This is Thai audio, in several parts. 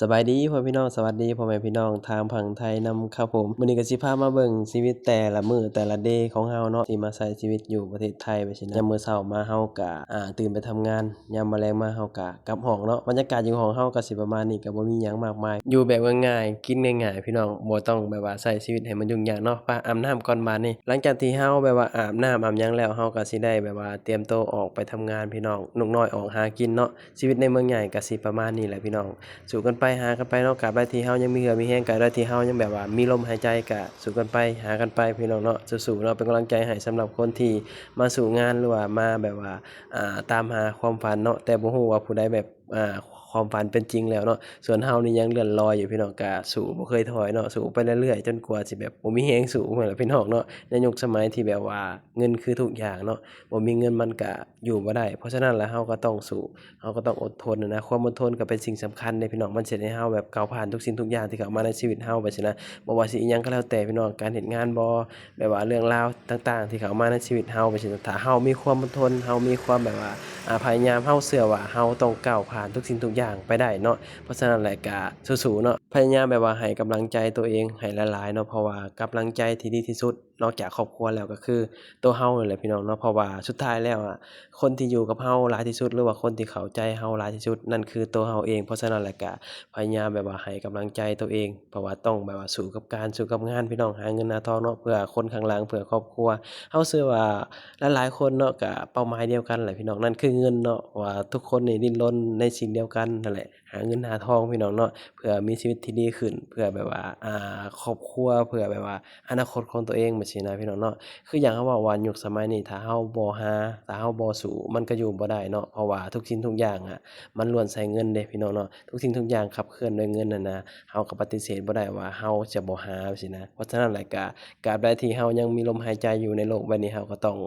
สบายดีพ่อพี่น้องสวัสดีพ่อแม่พี่น้องทางฝั่งไทยนำครับผมมื้อนี้ก็สิพามาเบิ่งชีวิตแต่ละมื้อแต่ละเดย์ของเราเนาะที่มาใช้ชีวิตอยู่ประเทศไทยไปซี้นะยามมื้อเช้ามาเราก็ตื่นไปทำงานยามมื้อแลงมาเราก็กลับห้องเนาะบรรยากาศอยู่ห้องเราก็สิประมาณนี้ก็บ่มีหยังมากมายอยู่แบบง่ายๆกินง่ายๆพี่น้องบ่ต้องแบบว่าใช้ชีวิตให้มันยุ่งยากเนาะไปอาบน้ำก่อนบัดนี้หลังจากที่เราแบบว่าอาบน้ำอาบหยังแล้วเราก็สิได้แบบว่าเตรียมตัวออกไปทำงานพี่น้องนกน้อยออกหากินเนาะชีวิตในเมืองใหญ่ก็สิประมาณนี้แหละพี่น้องสู้กันไปหากันไปเนาะ ตราบใดที่เฮายังมีเหือมีแรงตราบใดที่เฮายังแบบว่ามีลมหายใจก็สู้กันไปหากันไปพี่น้องเนาะสู้ๆเนาะเป็นกำลังใจให้สำหรับคนที่มาสู่งานหรือว่ามาแบบว่าตามหาความฝันเนาะแต่บ่ฮู้ว่าผู้ใดแบบความฝันเป็นจริงแล้วเนาะส่วนเฮานี่ยังเลื่อนลอยอยู่พี่น้องก็สู้บ่เคยถอยเนาะสู้ไปเรื่อยๆจนกว่าสิแบบบ่มีแรงสู้นั่นแหละพี่น้องเนาะในยุคสมัยที่แบบว่าเงินคือทุกอย่างเนาะบ่มีเงินมันก็อยู่บ่ได้เพราะฉะนั้นแล้วเฮาก็ต้องสู้เฮาก็ต้องอดทนนะความอดทนก็เป็นสิ่งสำคัญเดะพี่น้องมันสิเฮ็ดให้เฮาแบบก้าวผ่านทุกสิ่งทุกอย่างที่เข้ามาในชีวิตเฮาไปซี้นะบ่ว่าสิอิหยังก็แล้วแต่พี่น้องการเฮ็ดงานบ่แบบว่าเรื่องราวต่างๆที่เข้ามาในชีวิตเฮาไปซี้นะถ้าเฮามีความอดทนเฮามีความแบบว่าพยายามเฮาเชื่อว่าเฮาต้องก้าวผ่านทุกสิ่งทุกอย่างไปได้เนาะเพราะฉะนั้นแหละก็สู้ๆเนาะพยายามแบบว่าให้กำลังใจตัวเองให้หลายๆเนาะเพราะว่ากำลังใจที่ดีที่สุดนอกจากครอบครัวแล้วก็คือตัวเฮานั่นแหละพี่น้องเนาะเพราะว่าสุดท้ายแล้วคนที่อยู่กับเฮาหลายที่สุดหรือว่าคนที่เข้าใจเฮาหลายที่สุดนั่นคือตัวเฮาเองเพราะฉะนั้นแหละก็พยายามแบบว่าให้กำลังใจตัวเองเพราะว่าต้องแบบว่าสู้กับการสู้กับงานพี่น้องหาเงินหาทองเนาะเพื่อคนข้างหลังเพื่อครอบครัวเฮาเชื่อว่าหลายๆคนเนาะก็เป้าหมายเดียวกันแหละพี่น้องนั่นคือเงินเนาะว่าทุกคนนี่ดิ้นรนในสิ่งเดียวกันนั่นแหละหาเงินหาทองพี่น้องเนาะเพื่อมีชีวิตที่ดีขึ้นเพื่อแบบว่าครอบครัวเพื่อแบบว่าอนาคตของตัวเองแบบซี้นะพี่น้องเนาะ คืออย่างเขาว่าว่ายุคสมัยนี้ถ้าเฮาบ่หาถ้าเฮาบ่สู้มันก็อยู่บ่ได้เนาะเพราะว่าทุกสิ่งทุกอย่างมันล้วนใช้เงินเดะพี่น้องเนาะทุกสิ่งทุกอย่างขับเคลื่อนด้วยเงินนั่นนะเฮาก็ปฏิเสธบ่ได้ว่าเฮาจะบ่หาจังซี้นะเพราะฉะนั้นแล้วก็ตราบใดที่เฮายังมีลมหายใจอยู่ในโลกใบนี้เฮาก็ต้อง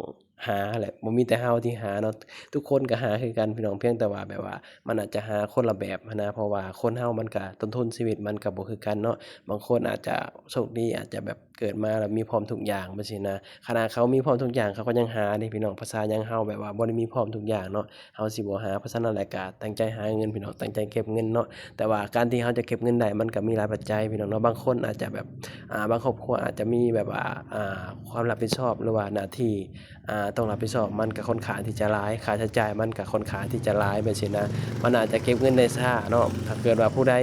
หาแหละบ่มีแต่เฮาที่หาเนาะทุกคนก็หาคือกันพี่น้องเพียงแต่ว่าแบบว่ามันอาจจะหาคนละแบบหั้นนะเพราะว่าคนเฮามันก็ต้นทุนชีวิตมันก็บ่คือกันเนาะบางคนอาจจะโชคดีอาจจะแบบเกิดมาแล้วมีพร้อมทุกอย่างจังซี้นะ ขนาดเขามีพร้อมทุกอย่างเขาก็ยังหาเดะพี่น้องภาษาอย่างเฮาแบบว่าบ่ได้มีพร้อมทุกอย่างเนาะเฮาสิบ่หาเพราะฉะนั้นแล้วก็ตั้งใจหาเงินพี่น้องตั้งใจเก็บเงินเนาะแต่ว่าการที่เฮาจะเก็บเงินได้มันก็มีหลายปัจจัยพี่น้องเนาะบางคนอาจจะแบบบางครอบครัวอาจจะมีแบบว่าความรับผิดชอบหรือว่าหน้าที่ต้องรับผิดชอบมันก็ค่อนข้างที่จะหลายค่าใช้จ่ายมันก็ค่อนข้างที่จะหลายแบบซี้นะมันอาจจะเก็บเงินได้ช้าเนาะถ้าเกิดว่าผู้ใด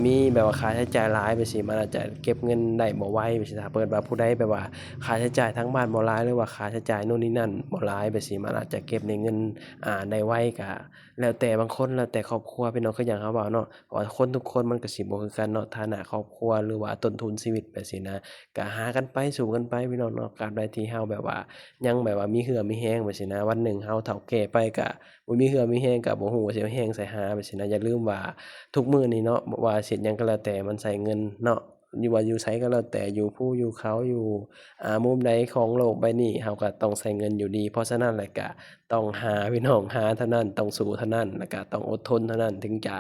มีแบบว่าค่าใช้จ่ายหลายไปซี้มันอาจจะเก็บเงินได้บ่ไวไปซี้ถ้าเกิดว่าผู้ใดแบบว่า ค่าใช้จ่ายทั้งบ้านบ่หลายหรือว่าค่าใช้จ่ายโน่นนี่นั่นบ่หลายไปสิมันอาจจะเก็บในเงินได้ไวก็แล้วแต่บางคนแล้วแต่ครอบครัวพี่น้องคือหยังเขาเว้าเนาะเพราะว่าคนทุกคนมันก็สิบ่คือกันเนาะฐานะครอบครัวหรือว่าต้นทุนชีวิตแบบซี้นะก็หากันไปสู้กันไปพี่น้องเนาะตราบใดที่เฮาแบบว่ายังแบบว่ามีเหือมีแรงแบบซี้นะวันหนึ่งเฮาเฒ่าแก่ไปก็บ่มีเหือมีแรงก็บ่ฮู้ว่าสิเอาแรงใส่หาแบบซี้นะอย่าลืมว่าทุกมื้อนี้เนาะบ่ว่าสิเฮ็ดหยังก็แล้วแต่มันใช้เงินเนาะอยู่ว่าอยู่ไสก็แล้วแต่อยู่ภูอยู่เขาอยู่ มุมใดของโลกใบนี้เราก็ต้องใช้เงินอยู่ดีเพราะฉะนั้นแล้วก็ต้องหาพี่น้องหาเท่านั้นต้องสู้เท่านั้นแล้วก็ต้องอดทนเท่านั้นถึงจะ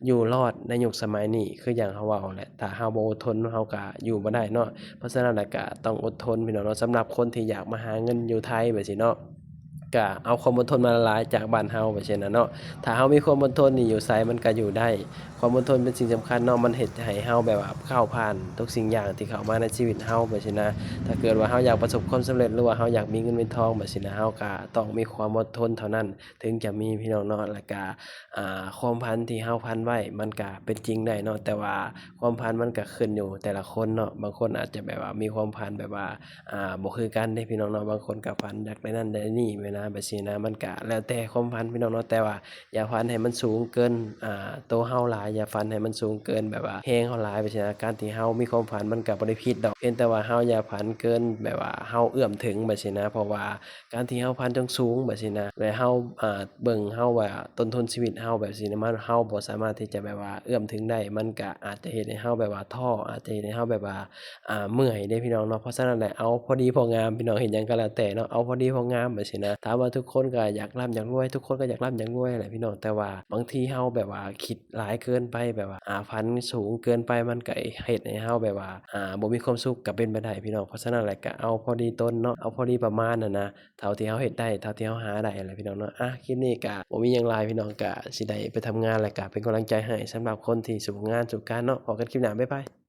อยู่รอดในยุคสมัยนี้คือหยังเขาเว้าแหละถ้าเราบ่อดทนเราก็อยู่บ่ได้เนาะเพราะฉะนั้นแล้วก็ต้องอดทนพี่น้องเนาะสำหรับคนที่อยากมาหาเงินอยู่ไทยแบบซี้เนาะก็เอาความอดทนมาละลายจากบ้านเฮาแบบซี้น่ะเนาะถ้าเรามีความอดทนนี่อยู่ไสมันก็อยู่ได้ความอดทนเป็นสิ่งสำคัญเนาะมันเฮ็ดให้เฮาแบบว่าก้าวผ่านทุกสิ่งอย่างที่เข้ามาในชีวิตเฮาแบบซี้นะ ถ้าเกิดว่าเราอยากประสบความสำเร็จหรือว่าเราอยากมีเงินมีทองแบบซี้นะเราก็ต้องมีความอดทนเท่านั้นถึงจะมีพี่น้องเนาะแล้วก็ความฝันที่เราฝันไว้มันก็เป็นจริงได้เนาะแต่ว่าความฝันมันก็ขึ้นอยู่แต่ละคนเนาะบางคนอาจจะแบบว่ามีความฝันแบบว่าบ่คือกันเดะพี่น้องเนาะบางคนก็ฝันอยากได้นั่นได้นี่แม่นะแบบซี้นะมันก็แล้วแต่ความฝันพี่น้องเนาะแต่ว่าอย่าฝันให้มันสูงเกินตัวเราหลายอย่าฝันให้มันสูงเกินแบบว่าแรงเราหลายแบบซี้นะการที่เรามีความฝันมันก็บ่ได้ผิดดอกเพียงแต่ว่าเราอย่าฝันเกินแบบว่าเราเอื้อมถึงแบบซี้นะเพราะว่าการที่เราฝันจงสูงแบบซี้นะแล้วเราเบิ่งเราว่าต้นทุนชีวิตเราแบบซี้นะมันเราบ่สามารถที่จะแบบว่าเอื้อมถึงได้มันก็อาจจะเฮ็ดให้เราแบบว่าท้ออาจจะเฮ็ดให้เราแบบว่าเมื่อยเดะพี่น้องเนาะเพราะฉะนั้นแหละเอาพอดีพองามพี่น้องเฮ็ดหยังก็แล้วแต่เนาะเอาพอดีพองามแบบซี้นะถ้ ถามว่าทุกคนก็อยากร่ำอยากรวยทุกคนก็อยากร่ำอยากรวยแหละพี่น้องแต่ว่าบางทีเฮาแบบว่าคิดหลายเกินไปแบบว่าฝันสูงเกินไปมันก็เฮ็ดให้เฮาแบบว่าบ่มีความสุขก็เป็นไปได้พี่น้องเพราะฉะนั้นแล้วก็เอาพอดีตนเนาะเอาพอดีประมาณน่ะนะเท่าที่เฮาเฮ็ดได้เท่าที่เฮาหาได้นั่นแหละพี่น้องเนาะคลิปนี้ก็บ่มีหยังหลายพี่น้องก็สิได้ไปทำงานแล้วก็เป็นกำลังใจให้สำหรับคนที่สู้งานสู้การเนาะพบกันคลิปหน้าบ๊ายบาย